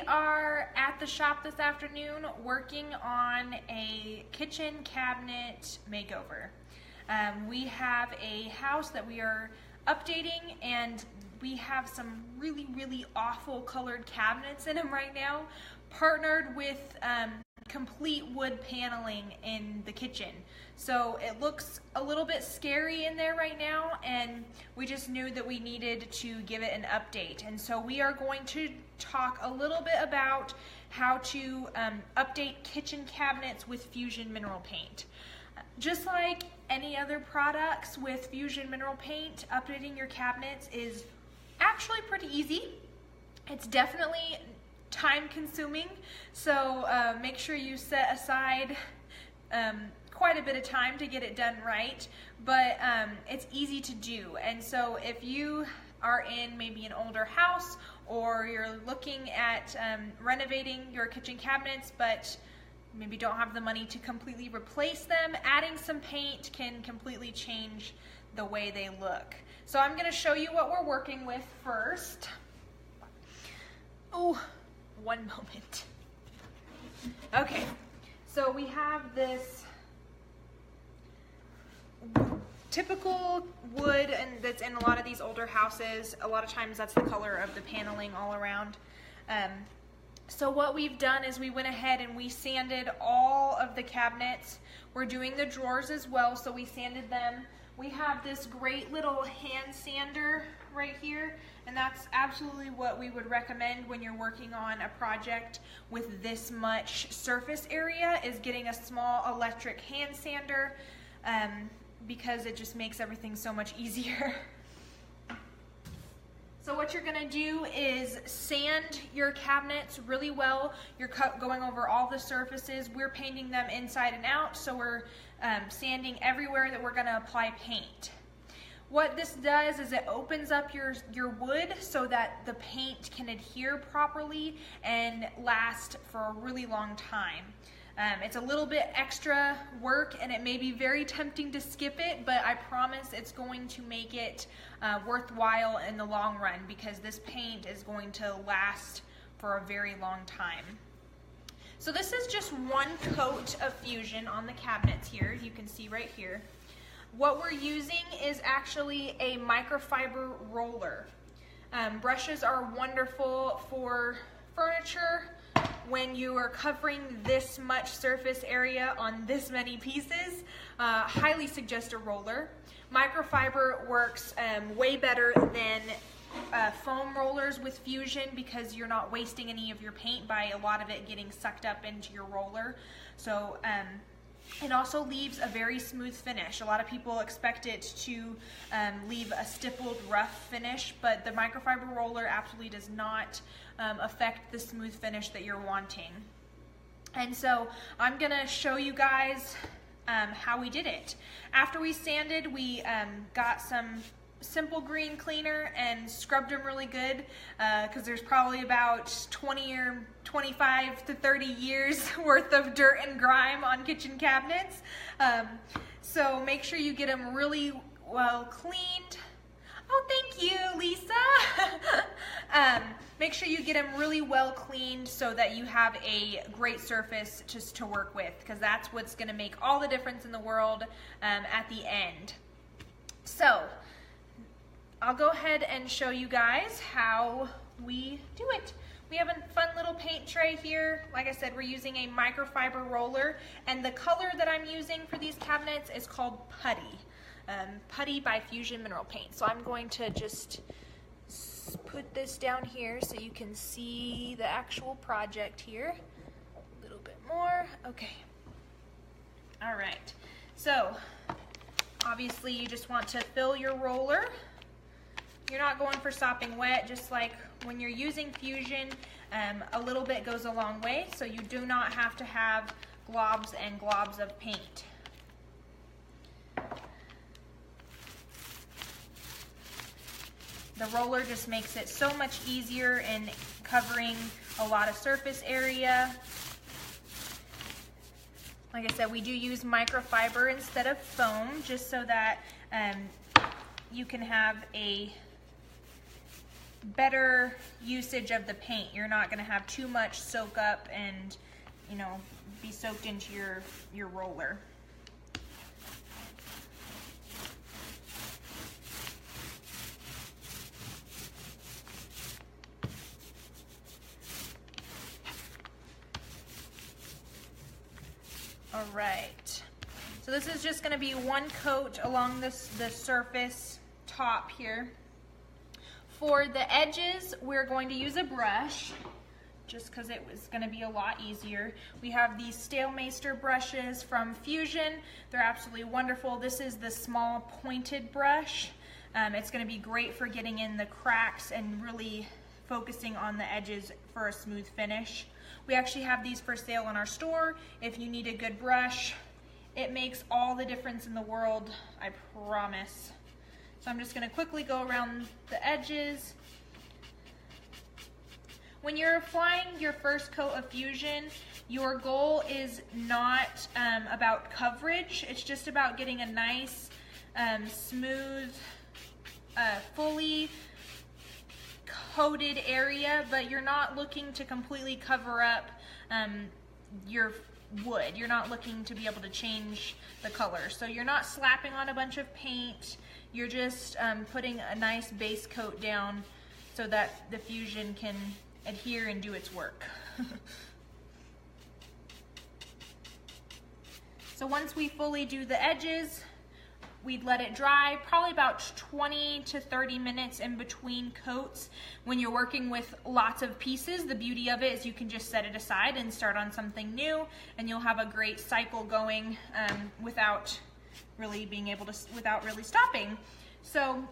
are at the shop this afternoon working on a kitchen cabinet makeover. We have a house that we are updating, and we have some really awful colored cabinets in them right now, partnered with complete wood paneling in the kitchen. So it looks a little bit scary in there right now, and we just knew that we needed to give it an update. And so we are going to talk a little bit about how to update kitchen cabinets with Fusion mineral paint. Just like any other products with Fusion mineral paint, updating your cabinets is actually pretty easy. It's definitely time consuming, so make sure you set aside quite a bit of time to get it done right, but it's easy to do. And so if you are in maybe an older house, or you're looking at renovating your kitchen cabinets but maybe don't have the money to completely replace them, adding some paint can completely change the way they look. So I'm going to show you what we're working with first. Oh, one moment. Okay, so we have this typical wood, and that's in a lot of these older houses. A lot of times that's the color of the paneling all around. So what we've done is we went ahead and we sanded all of the cabinets. We're doing the drawers as well, so we sanded them. We have this great little hand sander right here, and that's absolutely what we would recommend when you're working on a project with this much surface area, is getting a small electric hand sander, because it just makes everything so much easier. So what you're gonna do is sand your cabinets really well. You're going over all the surfaces. We're painting them inside and out, so we're sanding everywhere that we're gonna apply paint. What this does is it opens up your wood so that the paint can adhere properly and last for a really long time. It's a little bit extra work, and it may be very tempting to skip it, but I promise it's going to make it worthwhile in the long run, because this paint is going to last for a very long time. So this is just one coat of Fusion on the cabinets here. You can see right here. What we're using is actually a microfiber roller. Brushes are wonderful for furniture. When you are covering this much surface area on this many pieces, highly suggest a roller. Microfiber works way better than foam rollers with Fusion, because you're not wasting any of your paint by a lot of it getting sucked up into your roller. So it also leaves a very smooth finish. A lot of people expect it to leave a stippled, rough finish, but the microfiber roller absolutely does not affect the smooth finish that you're wanting. And so I'm gonna show you guys how we did it. After we sanded, we got some simple green cleaner and scrubbed them really good, because there's probably about 20 or 25 to 30 years worth of dirt and grime on kitchen cabinets. So make sure you get them really well cleaned. Oh, thank you, Lisa. Make sure you get them really well cleaned so that you have a great surface just to work with, because that's what's going to make all the difference in the world at the end. So I'll go ahead and show you guys how we do it. We have a fun little paint tray here. Like I said, we're using a microfiber roller, and the color that I'm using for these cabinets is called Putty. Putty by Fusion Mineral Paint. So I'm going to just put this down here so you can see the actual project here. A little bit more. Okay. All right. So obviously you just want to fill your roller. You're not going for sopping wet, just like when you're using Fusion, a little bit goes a long way, so you do not have to have globs and globs of paint. The roller just makes it so much easier in covering a lot of surface area. Like I said, we do use microfiber instead of foam, just so that you can have a better usage of the paint. You're not going to have too much soak up and, you know, be soaked into your roller. All right, so this is just going to be one coat along the surface top here. For the edges, we're going to use a brush, just because it was going to be a lot easier. We have these Stalemeister brushes from Fusion. They're absolutely wonderful. This is the small pointed brush. It's going to be great for getting in the cracks and really focusing on the edges for a smooth finish. We actually have these for sale in our store. If you need a good brush, it makes all the difference in the world, I promise. So I'm just going to quickly go around the edges. When you're applying your first coat of Fusion, your goal is not about coverage. It's just about getting a nice, smooth, fully coated area, but you're not looking to completely cover up your wood. You're not looking to be able to change the color. So you're not slapping on a bunch of paint. You're just putting a nice base coat down so that the Fusion can adhere and do its work. So once we fully do the edges, we'd let it dry, probably about 20 to 30 minutes in between coats. When you're working with lots of pieces, the beauty of it is you can just set it aside and start on something new, and you'll have a great cycle going without really stopping. So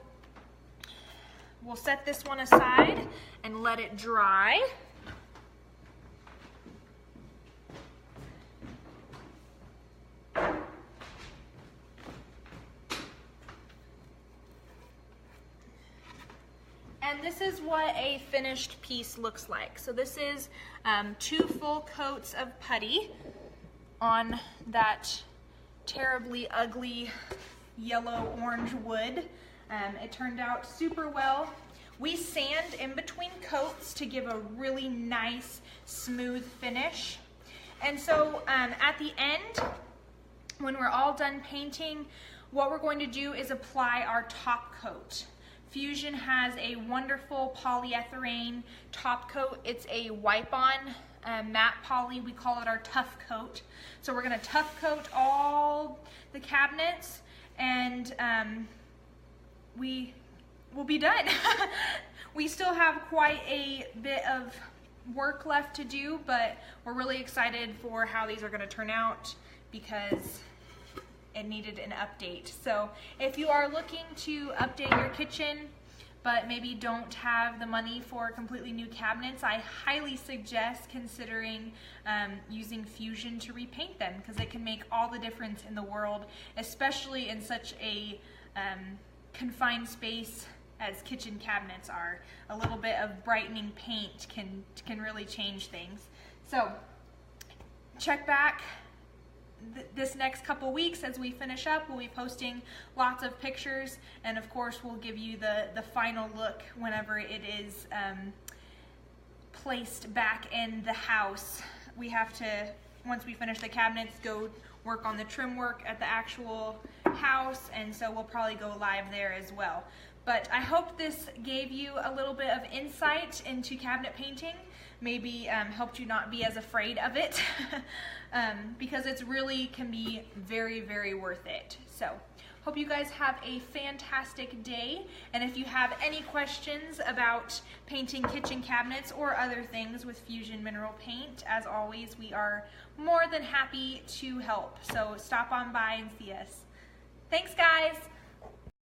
we'll set this one aside and let it dry. And this is what a finished piece looks like. So this is 2 full coats of putty on that terribly ugly yellow-orange wood. It turned out super well. We sand in between coats to give a really nice, smooth finish. And so at the end, when we're all done painting, what we're going to do is apply our top coat. Fusion has a wonderful polyethylene top coat. It's a wipe-on matte poly. We call it our tough coat. So we're going to tough coat all the cabinets, and we will be done. We still have quite a bit of work left to do, but we're really excited for how these are going to turn out because it needed an update. So if you are looking to update your kitchen but maybe don't have the money for completely new cabinets, I highly suggest considering using Fusion to repaint them, because it can make all the difference in the world, especially in such a confined space as kitchen cabinets are. A little bit of brightening paint can really change things. So check back this next couple weeks as we finish up. We'll be posting lots of pictures, and of course we'll give you the final look whenever it is placed back in the house. We have to, once we finish the cabinets, go work on the trim work at the actual house, and so we'll probably go live there as well. But I hope this gave you a little bit of insight into cabinet painting, maybe helped you not be as afraid of it, because it's really can be very, very worth it. So hope you guys have a fantastic day, and if you have any questions about painting kitchen cabinets or other things with Fusion mineral paint, as always, we are more than happy to help. So stop on by and see us. Thanks, guys.